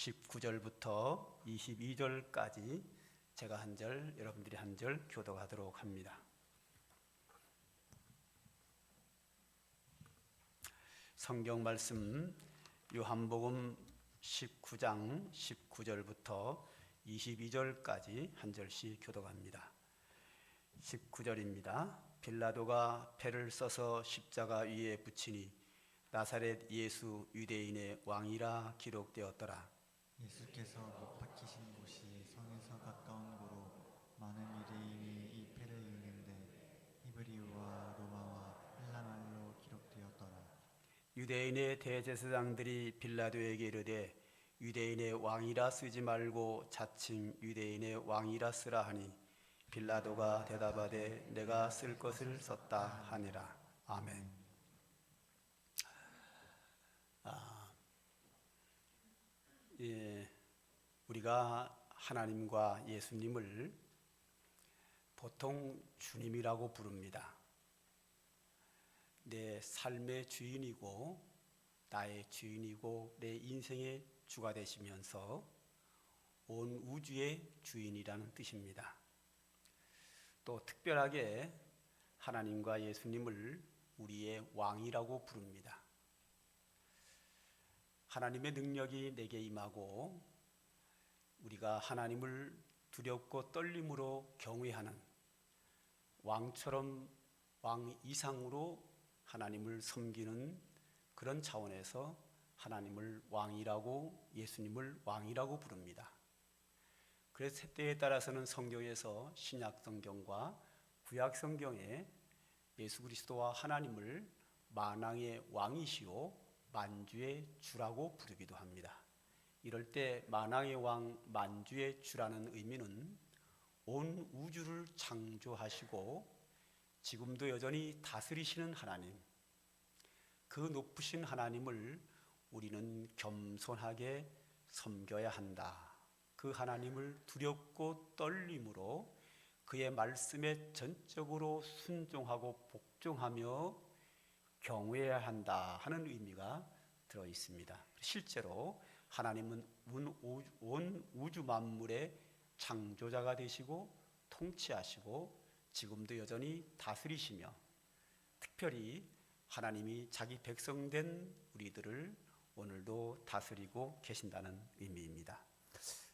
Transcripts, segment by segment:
19절부터 22절까지 제가 한 절, 여러분들이 한 절 교독하도록 합니다. 성경 말씀 요한복음 19장 19절부터 22절까지 한 절씩 교독합니다. 19절입니다. 빌라도가 패를 써서 십자가 위에 붙이니 나사렛 예수 유대인의 왕이라 기록되었더라. 예수께서 못 박히신 곳이 성에서 가까운 고로 많은 유대인이 이 패를 읽는데 히브리어와 로마와 헬라말로 기록되었더라. 유대인의 대제사장들이 빌라도에게 이르되 유대인의 왕이라 쓰지 말고 자칭 유대인의 왕이라 쓰라 하니 빌라도가 대답하되 내가 쓸 것을 썼다 하니라. 아멘. 우리가 하나님과 예수님을 보통 주님이라고 부릅니다. 내 삶의 주인이고 나의 주인이고 내 인생의 주가 되시면서 온 우주의 주인이라는 뜻입니다. 또 특별하게 하나님과 예수님을 우리의 왕이라고 부릅니다. 하나님의 능력이 내게 임하고 우리가 하나님을 두렵고 떨림으로 경외하는 왕처럼 왕 이상으로 하나님을 섬기는 그런 차원에서 하나님을 왕이라고 예수님을 왕이라고 부릅니다. 그래서 때에 따라서는 성경에서 신약 성경과 구약 성경에 예수 그리스도와 하나님을 만왕의 왕이시오 만주의 주라고 부르기도 합니다. 이럴 때 만왕의 왕 만주의 주라는 의미는 온 우주를 창조하시고 지금도 여전히 다스리시는 하나님, 그 높으신 하나님을 우리는 겸손하게 섬겨야 한다. 그 하나님을 두렵고 떨림으로 그의 말씀에 전적으로 순종하고 복종하며 경외해야 한다 하는 의미가 들어 있습니다. 실제로 하나님은 온 우주 만물의 창조자가 되시고 통치하시고 지금도 여전히 다스리시며 특별히 하나님이 자기 백성된 우리들을 오늘도 다스리고 계신다는 의미입니다.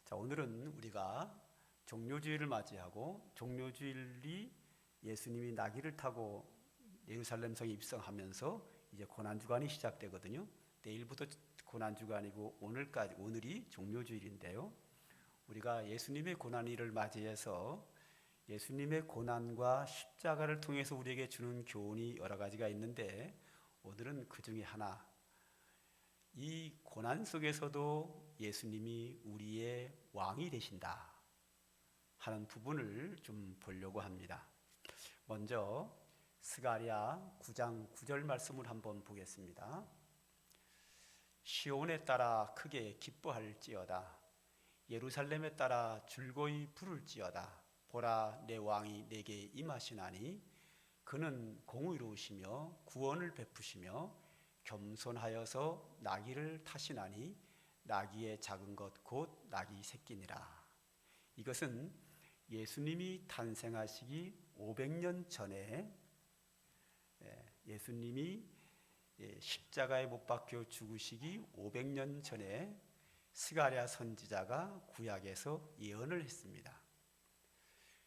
자, 오늘은 우리가 종료주일을 맞이하고 종료주일이 예수님이 나귀를 타고 예루살렘 성에 입성하면서 이제 고난주간이 시작되거든요. 내일부터 고난주간이고 오늘이 종료주일인데요. 우리가 예수님의 고난일을 맞이해서 예수님의 고난과 십자가를 통해서 우리에게 주는 교훈이 여러 가지가 있는데 오늘은 그 중에 하나, 이 고난 속에서도 예수님이 우리의 왕이 되신다 하는 부분을 좀 보려고 합니다. 먼저 스가랴 9장 9절 말씀을 한번 보겠습니다. 시온에 따라 크게 기뻐할지어다. 예루살렘에 따라 즐거이 부를지어다. 보라, 내 왕이 내게 임하시나니 그는 공의로우시며 구원을 베푸시며 겸손하여서 나귀를 타시나니 나귀의 작은 것 곧 나귀 새끼니라. 이것은 예수님이 탄생하시기 500년 전에 예수님이 십자가에 못 박혀 죽으시기 500년 전에 스가랴 선지자가 구약에서 예언을 했습니다.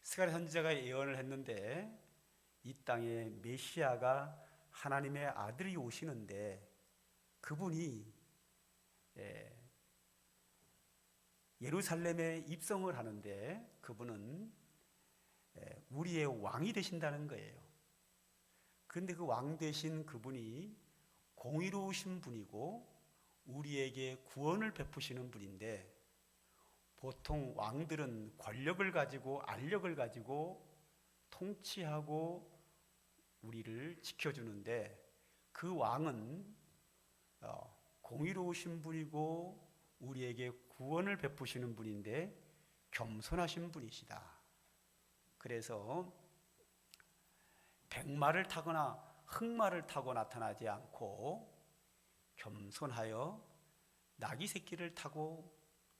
스가랴 선지자가 예언을 했는데 이 땅에 메시아가 하나님의 아들이 오시는데 그분이 예루살렘에 입성을 하는데 그분은 우리의 왕이 되신다는 거예요. 그런데 그 왕 되신 그분이 공의로우신 분이고 우리에게 구원을 베푸시는 분인데 보통 왕들은 권력을 가지고 안력을 가지고 통치하고 우리를 지켜주는데 그 왕은 공의로우신 분이고 우리에게 구원을 베푸시는 분인데 겸손하신 분이시다. 그래서 백마를 타거나 흑마를 타고 나타나지 않고 겸손하여 나귀 새끼를 타고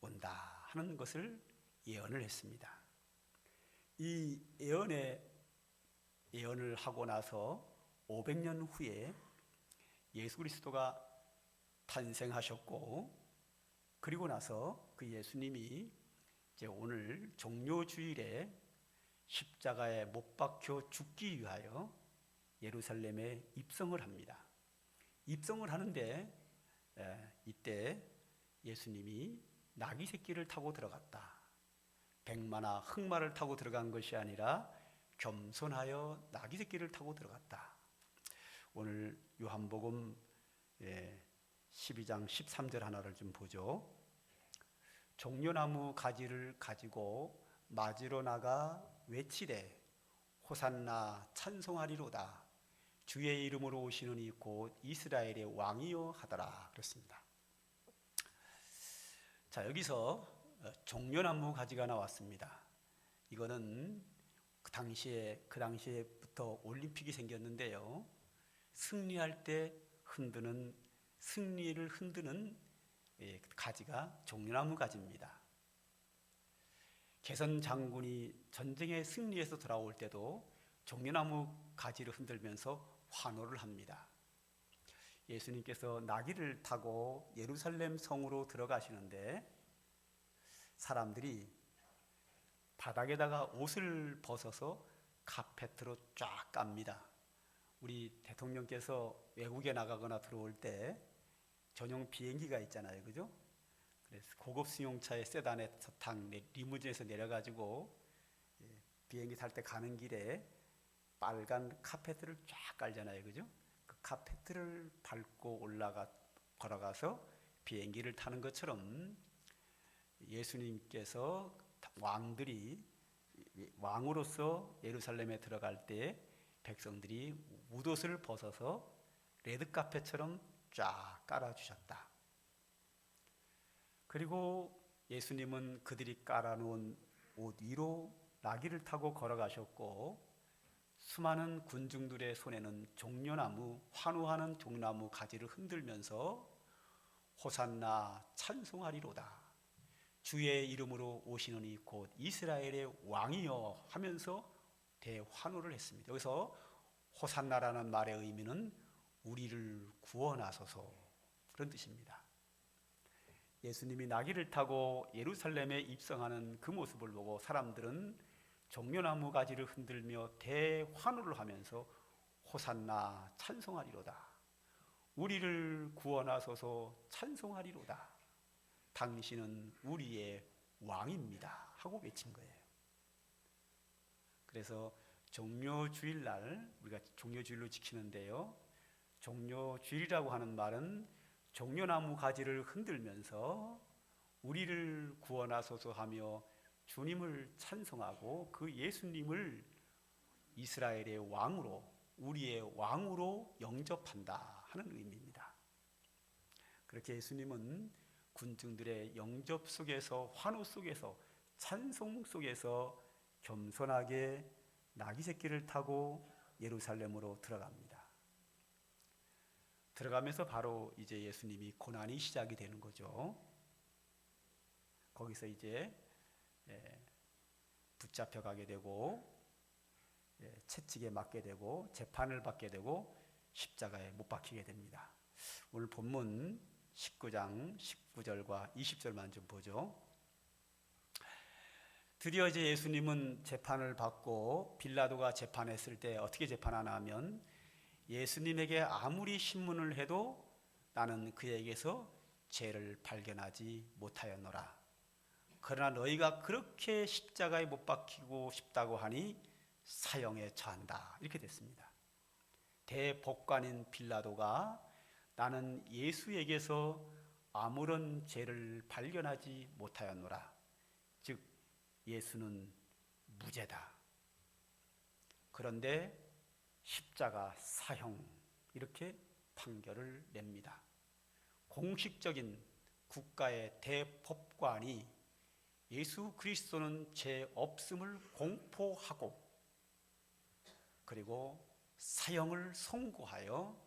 온다 하는 것을 예언을 했습니다. 이 예언을 하고 나서 500년 후에 예수 그리스도가 탄생하셨고, 그리고 나서 그 예수님이 이제 오늘 종료주일에 십자가에 못 박혀 죽기 위하여 예루살렘에 입성을 합니다. 입성을 하는데 이때 예수님이 나귀 새끼를 타고 들어갔다. 백마나 흑마를 타고 들어간 것이 아니라 겸손하여 나귀 새끼를 타고 들어갔다. 오늘 요한복음 12장 13절 하나를 좀 보죠. 종려나무 가지를 가지고 맞으러 나가 외치되 호산나 찬송하리로다. 주의 이름으로 오시는 이 곧 이스라엘의 왕이여 하더라 그랬습니다. 자, 여기서 종려나무 가지가 나왔습니다. 이거는 그 당시에부터 올림픽이 생겼는데요. 승리할 때 승리를 흔드는 가지가 종려나무 가지입니다. 개선 장군이 전쟁에 승리해서 돌아올 때도 종려나무 가지를 흔들면서 환호를 합니다. 예수님께서 나귀를 타고 예루살렘 성으로 들어가시는데 사람들이 바닥에다가 옷을 벗어서 카페트로 쫙 깝니다. 우리 대통령께서 외국에 나가거나 들어올 때 전용 비행기가 있잖아요, 그죠? 그래서 고급 승용차의 세단에 리무진에서 내려가지고 비행기 탈 때 가는 길에 빨간 카페트를 쫙 깔잖아요, 그죠? 그 카페트를 밟고 걸어가서 비행기를 타는 것처럼 예수님께서 왕으로서 예루살렘에 들어갈 때 백성들이 웃옷을 벗어서 레드카펫처럼 쫙 깔아주셨다. 그리고 예수님은 그들이 깔아놓은 옷 위로 나귀를 타고 걸어가셨고, 수많은 군중들의 손에는 환호하는 종려나무 가지를 흔들면서 호산나 찬송하리로다. 주의 이름으로 오시는 이 곧 이스라엘의 왕이여 하면서 대환호를 했습니다. 여기서 호산나라는 말의 의미는 우리를 구원하소서 그런 뜻입니다. 예수님이 나귀를 타고 예루살렘에 입성하는 그 모습을 보고 사람들은 종려나무 가지를 흔들며 대환호를 하면서 호산나 찬송하리로다. 우리를 구원하소서 찬송하리로다. 당신은 우리의 왕입니다 하고 외친 거예요. 그래서 종료주일날 우리가 종료주일로 지키는데요, 종료주일이라고 하는 말은 종려나무 가지를 흔들면서 우리를 구원하소서 하며 주님을 찬송하고 그 예수님을 이스라엘의 왕으로, 우리의 왕으로 영접한다 하는 의미입니다. 그렇게 예수님은 군중들의 영접 속에서, 환호 속에서, 찬송 속에서 겸손하게 나귀 새끼를 타고 예루살렘으로 들어갑니다. 들어가면서 바로 이제 예수님이 고난이 시작이 되는 거죠. 거기서 이제 붙잡혀 가게 되고 채찍에 맞게 되고 재판을 받게 되고 십자가에 못 박히게 됩니다. 오늘 본문 19장 19절과 20절만 좀 보죠. 드디어 이제 예수님은 재판을 받고 빌라도가 재판했을 때 어떻게 재판하나 하면 예수님에게 아무리 신문을 해도 나는 그에게서 죄를 발견하지 못하였노라. 그러나 너희가 그렇게 십자가에 못 박히고 싶다고 하니 사형에 처한다. 이렇게 됐습니다. 대법관인 빌라도가 나는 예수에게서 아무런 죄를 발견하지 못하였노라. 즉 예수는 무죄다. 그런데 십자가 사형 이렇게 판결을 냅니다. 공식적인 국가의 대법관이 예수 그리스도는 죄 없음을 공포하고 그리고 사형을 선고하여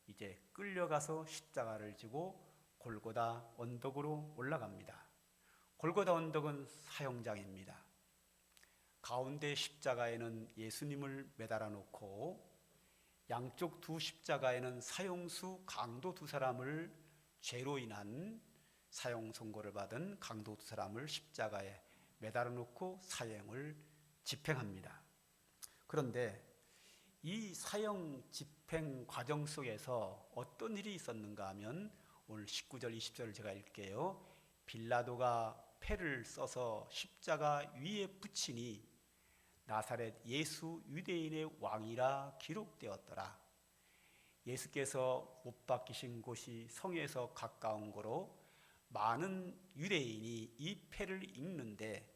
이제 끌려가서 십자가를 지고 골고다 언덕으로 올라갑니다. 골고다 언덕은 사형장입니다. 가운데 십자가에는 예수님을 매달아 놓고 양쪽 두 십자가에는 사형수 강도 두 사람을, 죄로 인한 사형 선고를 받은 강도 두 사람을 십자가에 매달아 놓고 사형을 집행합니다. 그런데 이 사형 집행 과정 속에서 어떤 일이 있었는가 하면 오늘 19절 20절을 제가 읽게요. 빌라도가 패를 써서 십자가 위에 붙이니 나사렛 예수 유대인의 왕이라 기록되었더라. 예수께서 못 박히신 곳이 성에서 가까운 거로 많은 유대인이 이 패를 읽는데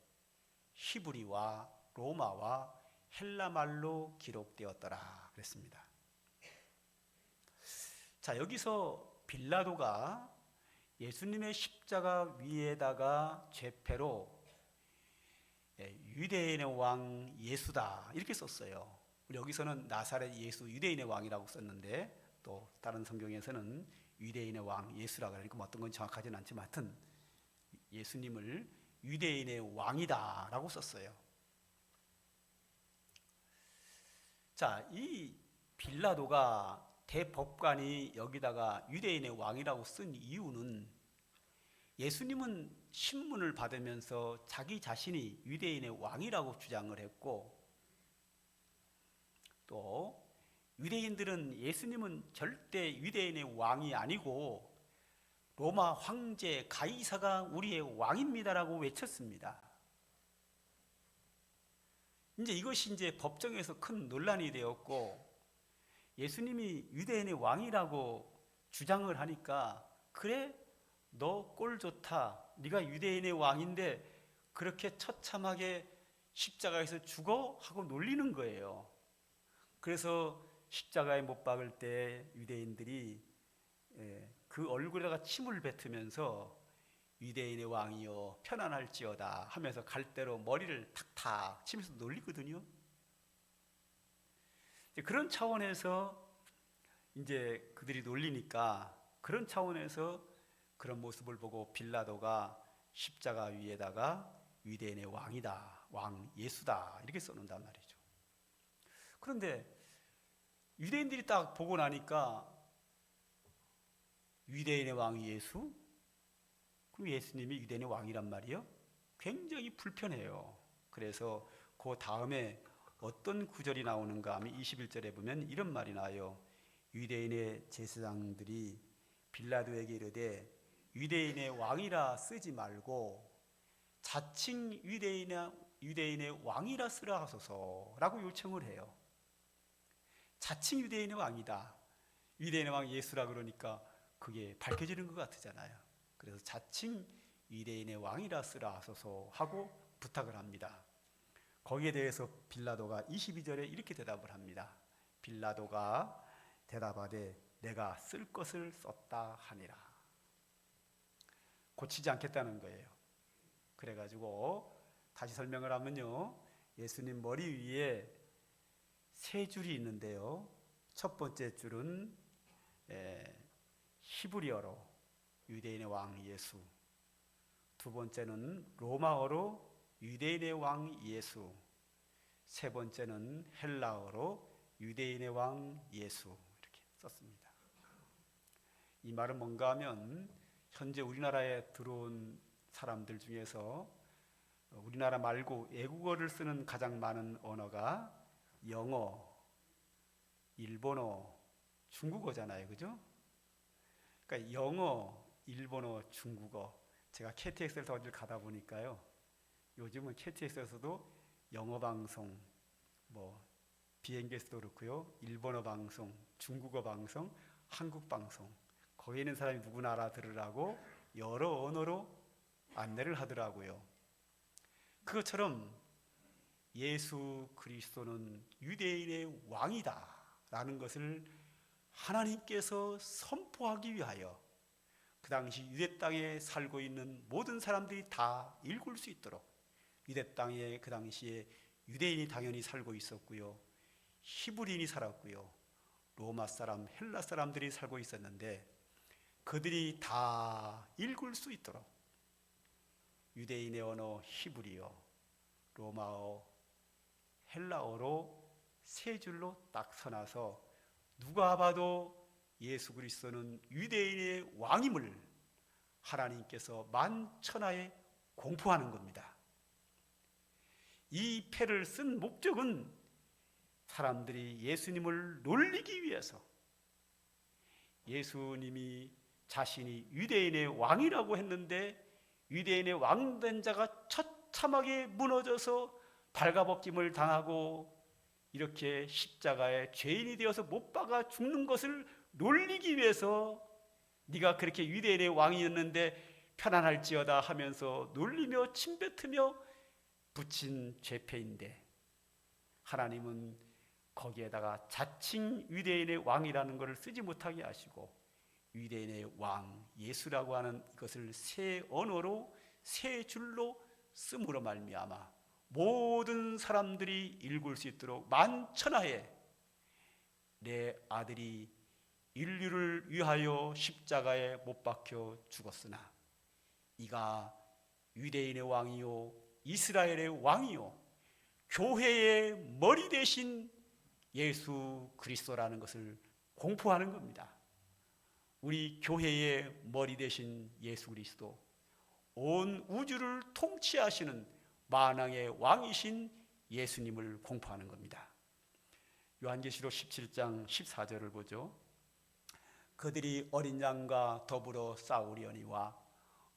히브리와 로마와 헬라말로 기록되었더라 그랬습니다. 자, 여기서 빌라도가 예수님의 십자가 위에다가 죄패로 유대인의 왕 예수다 이렇게 썼어요. 여기서는 나사렛 예수 유대인의 왕이라고 썼는데 또 다른 성경에서는 유대인의 왕 예수라고 하니까 뭐 어떤 건 정확하지는 않지만 하여튼 예수님을 유대인의 왕이다 라고 썼어요. 자, 이 빌라도가 대법관이 여기다가 유대인의 왕이라고 쓴 이유는 예수님은 신문을 받으면서 자기 자신이 유대인의 왕이라고 주장을 했고, 또 유대인들은 예수님은 절대 유대인의 왕이 아니고 로마 황제 가이사가 우리의 왕입니다라고 외쳤습니다. 이것이 법정에서 큰 논란이 되었고, 예수님이 유대인의 왕이라고 주장을 하니까 그래? 너 꼴 좋다. 네가 유대인의 왕인데 그렇게 처참하게 십자가에서 죽어? 하고 놀리는 거예요. 그래서 십자가에 못 박을 때 유대인들이 그 얼굴에다가 침을 뱉으면서 유대인의 왕이여 편안할지어다 하면서 갈대로 머리를 탁탁 치면서 놀리거든요. 그런 차원에서 이제 그들이 놀리니까 그런 차원에서 그런 모습을 보고 빌라도가 십자가 위에다가 유대인의 왕이다, 왕 예수다 이렇게 써놓는단 말이죠. 그런데 유대인들이 딱 보고 나니까 유대인의 왕 예수? 그럼 예수님이 유대인의 왕이란 말이에요? 굉장히 불편해요. 그래서 그 다음에 어떤 구절이 나오는가 하면 21절에 보면 이런 말이 나와요. 유대인의 제사장들이 빌라도에게 이르되 유대인의 왕이라 쓰지 말고 자칭 유대인의 왕이라 쓰라 하소서라고 요청을 해요. 자칭 유대인의 왕이다. 유대인의 왕 예수라 그러니까 그게 밝혀지는 것 같잖아요. 그래서 자칭 유대인의 왕이라 쓰라 하소서 하고 부탁을 합니다. 거기에 대해서 빌라도가 22절에 이렇게 대답을 합니다. 빌라도가 대답하되 내가 쓸 것을 썼다 하니라. 고치지 않겠다는 거예요. 그래가지고 다시 설명을 하면요, 예수님 머리 위에 세 줄이 있는데요, 첫 번째 줄은 히브리어로 유대인의 왕 예수, 두 번째는 로마어로 유대인의 왕 예수, 세 번째는 헬라어로 유대인의 왕 예수 이렇게 썼습니다. 이 말은 뭔가 하면 현재 우리나라에 들어온 사람들 중에서 우리나라 말고 외국어를 쓰는 가장 많은 언어가 영어, 일본어, 중국어잖아요. 그죠? 그러니까 영어, 일본어, 중국어. 제가 KTX에서 어딜 가다 보니까요, 요즘은 KTX에서도 영어 방송, 비행기에서도 그렇고요, 일본어 방송, 중국어 방송, 한국 방송, 거기 있는 사람이 누구나 알아들으라고 여러 언어로 안내를 하더라고요. 그것처럼 예수 그리스도는 유대인의 왕이다 라는 것을 하나님께서 선포하기 위하여 그 당시 유대 땅에 살고 있는 모든 사람들이 다 읽을 수 있도록, 유대 땅에 그 당시에 유대인이 당연히 살고 있었고요, 히브리인이 살았고요, 로마 사람, 헬라 사람들이 살고 있었는데 그들이 다 읽을 수 있도록 유대인의 언어 히브리어, 로마어, 헬라어로 세 줄로 딱 서놔서 누가 봐도 예수 그리스도는 유대인의 왕임을 하나님께서 만천하에 공포하는 겁니다. 이 패를 쓴 목적은 사람들이 예수님을 놀리기 위해서, 예수님이 자신이 유대인의 왕이라고 했는데 유대인의 왕된 자가 처참하게 무너져서 발가벗김을 당하고 이렇게 십자가에 죄인이 되어서 못 박아 죽는 것을 놀리기 위해서 네가 그렇게 유대인의 왕이었는데 편안할지어다 하면서 놀리며 침뱉으며 붙인 죄패인데, 하나님은 거기에다가 자칭 유대인의 왕이라는 것을 쓰지 못하게 하시고 유대인의 왕 예수라고 하는 것을 새 언어로 새 줄로 씀으로 말미암아 모든 사람들이 읽을 수 있도록 만천하에 내 아들이 인류를 위하여 십자가에 못 박혀 죽었으나 이가 유대인의 왕이요 이스라엘의 왕이요 교회의 머리 대신 예수 그리스도라는 것을 공포하는 겁니다. 우리 교회의 머리 대신 예수 그리스도, 온 우주를 통치하시는 만왕의 왕이신 예수님을 공포하는 겁니다. 요한계시록 17장 14절을 보죠. 그들이 어린 양과 더불어 싸우려니와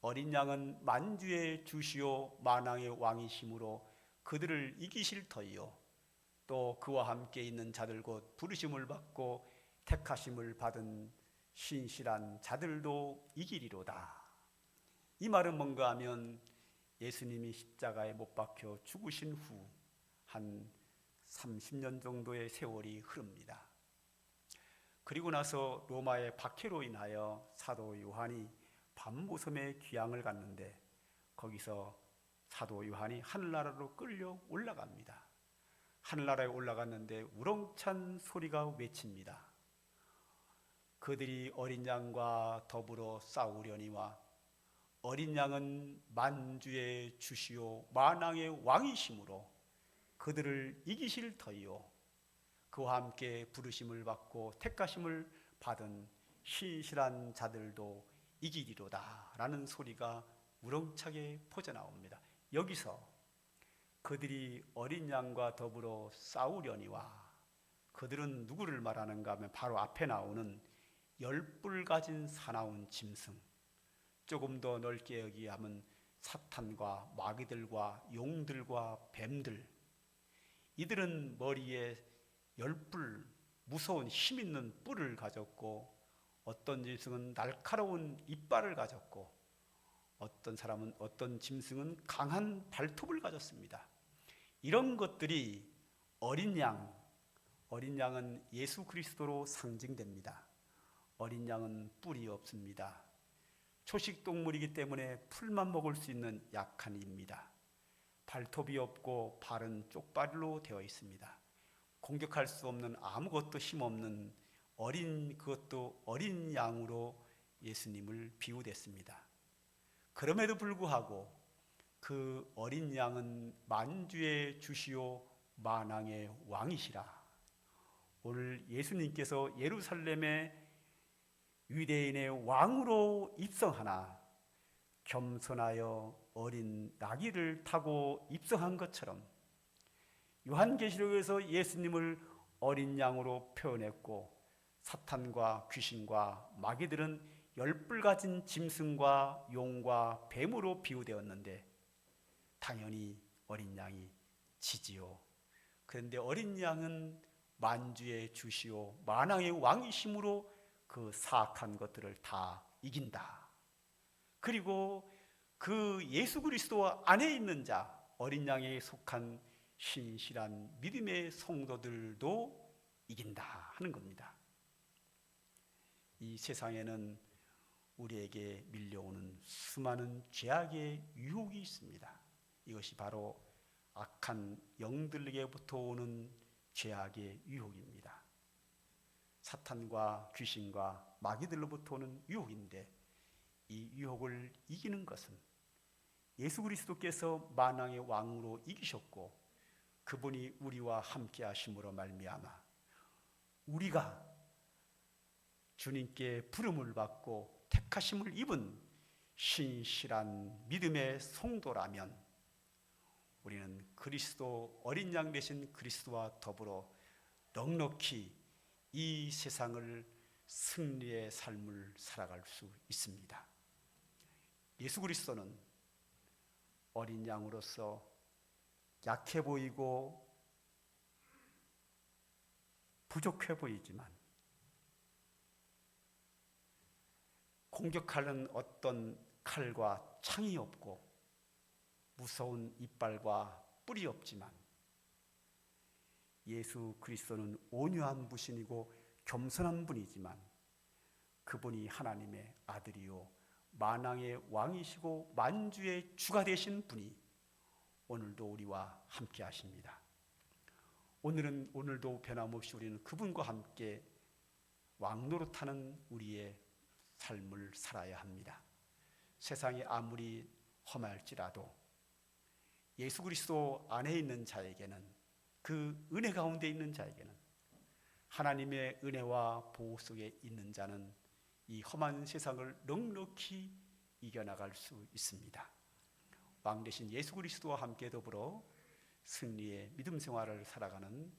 어린 양은 만주의 주시오 만왕의 왕이심으로 그들을 이기실 터이요 또 그와 함께 있는 자들 곧 부르심을 받고 택하심을 받은 신실한 자들도 이기리로다. 이 말은 뭔가 하면 예수님이 십자가에 못 박혀 죽으신 후 한 30년 정도의 세월이 흐릅니다. 그리고 나서 로마의 박해로 인하여 사도 요한이 밤모섬에 귀향을 갔는데 거기서 사도 요한이 하늘나라로 끌려 올라갑니다. 하늘나라에 올라갔는데 우렁찬 소리가 외칩니다. 그들이 어린 양과 더불어 싸우려니와 어린 양은 만주의 주시오 만왕의 왕이심으로 그들을 이기실 터이요 그와 함께 부르심을 받고 택하심을 받은 신실한 자들도 이기리로다 라는 소리가 우렁차게 퍼져나옵니다. 여기서 그들이 어린 양과 더불어 싸우려니와 그들은 누구를 말하는가 하면 바로 앞에 나오는 10뿔 가진 사나운 짐승, 조금 더 넓게 여기하면 사탄과 마귀들과 용들과 뱀들, 이들은 머리에 10뿔 무서운 힘 있는 뿔을 가졌고 어떤 짐승은 날카로운 이빨을 가졌고 어떤 짐승은 강한 발톱을 가졌습니다. 이런 것들이 어린 양은 예수 그리스도로 상징됩니다. 어린 양은 뿔이 없습니다. 초식동물이기 때문에 풀만 먹을 수 있는 약한 이입니다. 발톱이 없고 발은 쪽발로 되어 있습니다. 공격할 수 없는 아무것도 힘없는 그것도 어린 양으로 예수님을 비유했습니다. 그럼에도 불구하고 그 어린 양은 만주의 주시오 만왕의 왕이시라. 오늘 예수님께서 예루살렘에 유대인의 왕으로 입성하나 겸손하여 어린 나귀를 타고 입성한 것처럼 요한계시록에서 예수님을 어린 양으로 표현했고 사탄과 귀신과 마귀들은 10뿔 가진 짐승과 용과 뱀으로 비유되었는데 당연히 어린 양이 지지요. 그런데 어린 양은 만주의 주시오 만왕의 왕이심으로 그 사악한 것들을 다 이긴다. 그리고 그 예수 그리스도 안에 있는 자, 어린 양에 속한 신실한 믿음의 성도들도 이긴다 하는 겁니다. 이 세상에는 우리에게 밀려오는 수많은 죄악의 유혹이 있습니다. 이것이 바로 악한 영들에게부터 오는 죄악의 유혹입니다. 사탄과 귀신과 마귀들로부터 오는 유혹인데 이 유혹을 이기는 것은 예수 그리스도께서 만왕의 왕으로 이기셨고 그분이 우리와 함께 하심으로 말미암아 우리가 주님께 부름을 받고 택하심을 입은 신실한 믿음의 성도라면 우리는 그리스도 어린 양 되신 그리스도와 더불어 넉넉히 이 세상을 승리의 삶을 살아갈 수 있습니다. 예수 그리스도는 어린 양으로서 약해 보이고 부족해 보이지만 공격하는 어떤 칼과 창이 없고 무서운 이빨과 뿔이 없지만 예수 그리스도는 온유한 분이시고 겸손한 분이지만 그분이 하나님의 아들이요 만왕의 왕이시고 만주의 주가 되신 분이 오늘도 우리와 함께 하십니다. 오늘도 변함없이 우리는 그분과 함께 왕노릇하는 우리의 삶을 살아야 합니다. 세상이 아무리 험할지라도 예수 그리스도 안에 있는 자에게는, 그 은혜 가운데 있는 자에게는, 하나님의 은혜와 보호 속에 있는 자는 이 험한 세상을 넉넉히 이겨나갈 수 있습니다. 왕 되신 예수 그리스도와 함께 더불어 승리의 믿음 생활을 살아가는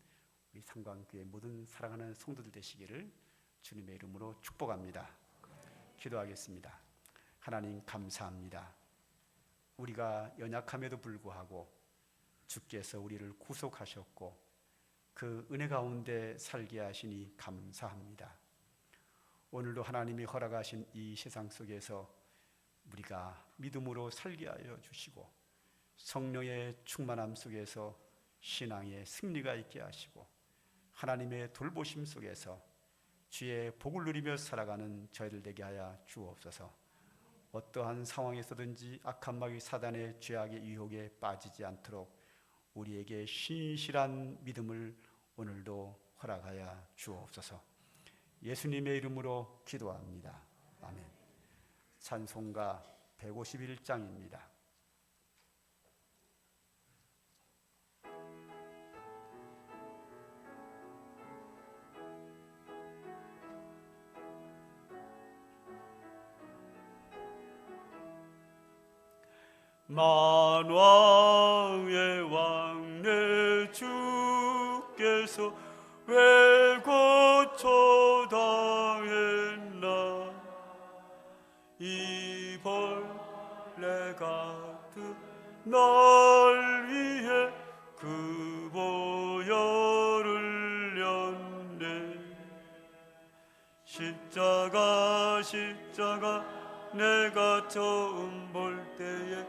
우리 상광교회 모든 사랑하는 성도들 되시기를 주님의 이름으로 축복합니다. 기도하겠습니다. 하나님 감사합니다. 우리가 연약함에도 불구하고 주께서 우리를 구속하셨고 그 은혜 가운데 살게 하시니 감사합니다. 오늘도 하나님이 허락하신 이 세상 속에서 우리가 믿음으로 살게 하여 주시고 성령의 충만함 속에서 신앙의 승리가 있게 하시고 하나님의 돌보심 속에서 주의 복을 누리며 살아가는 저희들 되게 하여 주옵소서. 어떠한 상황에서든지 악한 마귀 사단의 죄악의 유혹에 빠지지 않도록 우리에게 신실한 믿음을 오늘도 허락하여 주옵소서. 예수님의 이름으로 기도합니다. 아멘. 찬송가 151장입니다. 만왕의 왕 내 주께서 왜 고초당했나 이 벌레 같은 날 위해 그 보혈을 흘렸네. 십자가 내가 처음 볼 때에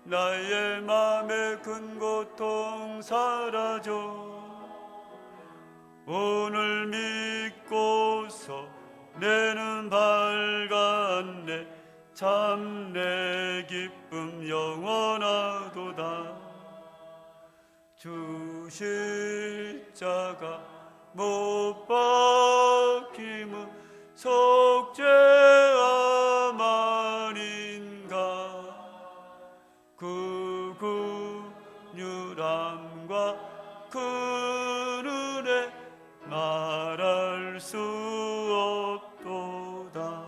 나의 맘의 큰 고통 사라져. 오늘 믿고서 내는 밝았네. 참 내 기쁨 영원하도다. 주 십자가 못 박힘은 속죄함 아닌가. 그 긍휼함과 그 은혜 말할 수 없도다.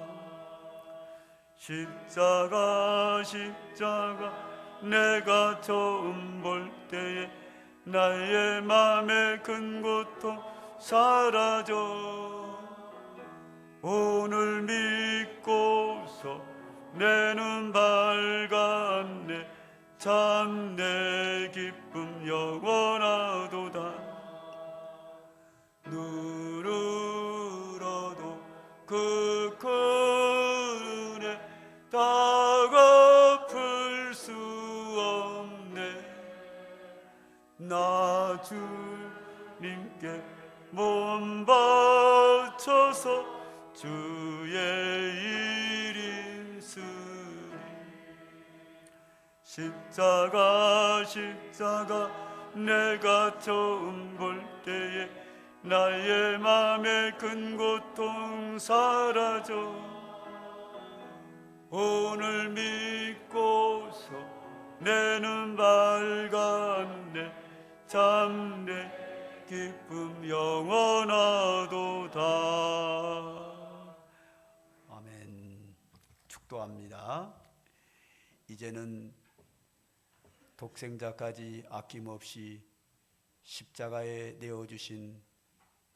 십자가 내가 처음 볼 때에 나의 맘의 큰 고통 사라져. 오늘 믿고서 내 눈 밝았네. 참 내 기쁨 영원하도다. 누르러도 그 큰 은혜 다 갚을 수 없네. 나 주님께 몸 바쳐서 주의 일 있으리. 십자가 내가 처음 볼 때에 나의 맘의 큰 고통 사라져. 오늘 믿고서 내 눈 밝았네 참내 기쁨 영원하도다. 아멘. 축도합니다. 이제는 독생자까지 아낌없이 십자가에 내어주신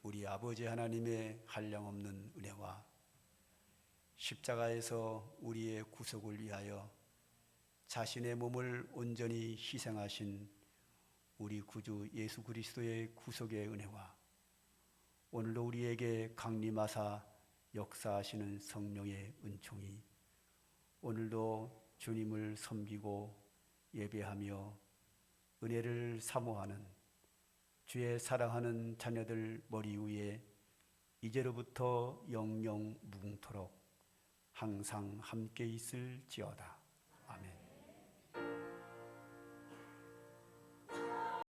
우리 아버지 하나님의 한량없는 은혜와 십자가에서 우리의 구속을 위하여 자신의 몸을 온전히 희생하신 우리 구주 예수 그리스도의 구속의 은혜와 오늘도 우리에게 강림하사 역사하시는 성령의 은총이 오늘도 주님을 섬기고 예배하며 은혜를 사모하는 주의 사랑하는 자녀들 머리 위에 이제로부터 영영 무궁토록 항상 함께 있을지어다.